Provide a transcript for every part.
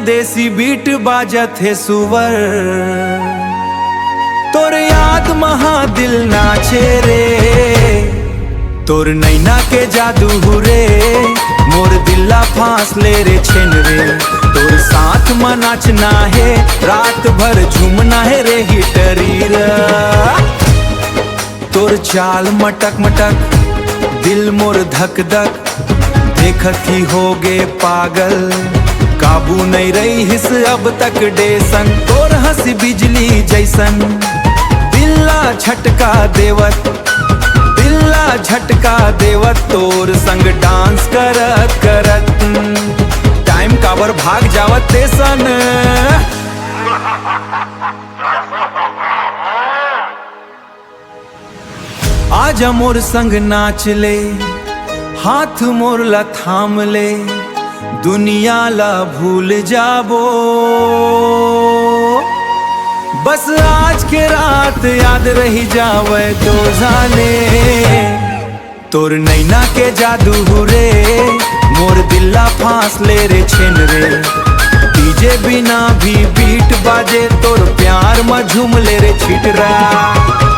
देसी बीट बाजत है सुवर, तोर याद महा दिल नाचे रे, तोर नैना के जादू रे, मोर दिल्ला फांस ले रे छेन रे, तोर साथ में नाचना है, रात भर झूमना है रे हिटरी रे। तोर चाल मटक मटक, दिल मोर धक धक, देखत ही होगे पागल, काबू नहीं रही हिस अब तक डेसन, तोर हंसी बिजली जैसन, दिल्ला झटका देवत, दिल्ला झटका देवत, तोर संग डांस करत करत, टाइम काबर भाग जावत तेसन। आजा मोर संग नाच ले, हाथ मोर ला थाम ले, दुनिया ला भूल जाबो, बस आज के रात याद रही जावे तो जाने, तोर नैना के जादू रे, मोर दिल्ला फांस ले रे छेन रे, डीजे बिना भी बीट बाजे, तोर प्यार में झूम ले रे छिटरा,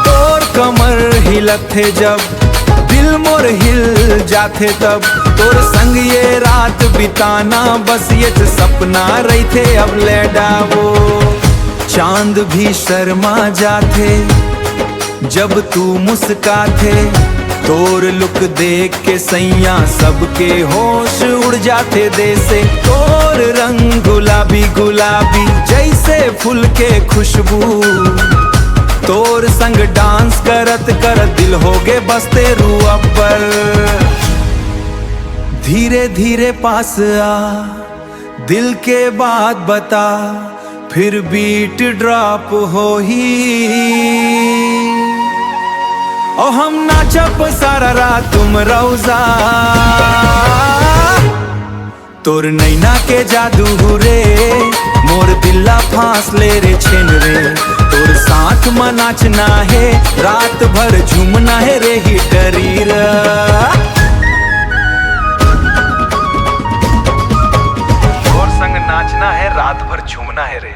तोर कमर हिलत थे जब, दिल मोर हिल जाते तब, तोर संग ये रात बिताना बस ये सपना रही थे अब ले डावो, चांद भी शर्मा जाते जब तू मुस्काते, तोर लुक देख के सैया सबके होश उड़ जाते देसे, तोर रंग गुलाबी गुलाबी जैसे फूल के खुशबू, तोर संग डांस करत करत दिल होगे बसते रुआ पर, धीरे धीरे पास आ, दिल के बात बता, फिर बीट ड्रॉप हो ही, ओ हम नाचप सारा रात तुम रौजा, तोर नैना के जादू रे, मोर दिल्ला फांस ले रे छेन रे, तोर साथ में नाचना है, रात भर झूमना है रे हिटरी रे। तोर संग नाचना है, रात भर झूमना है रे।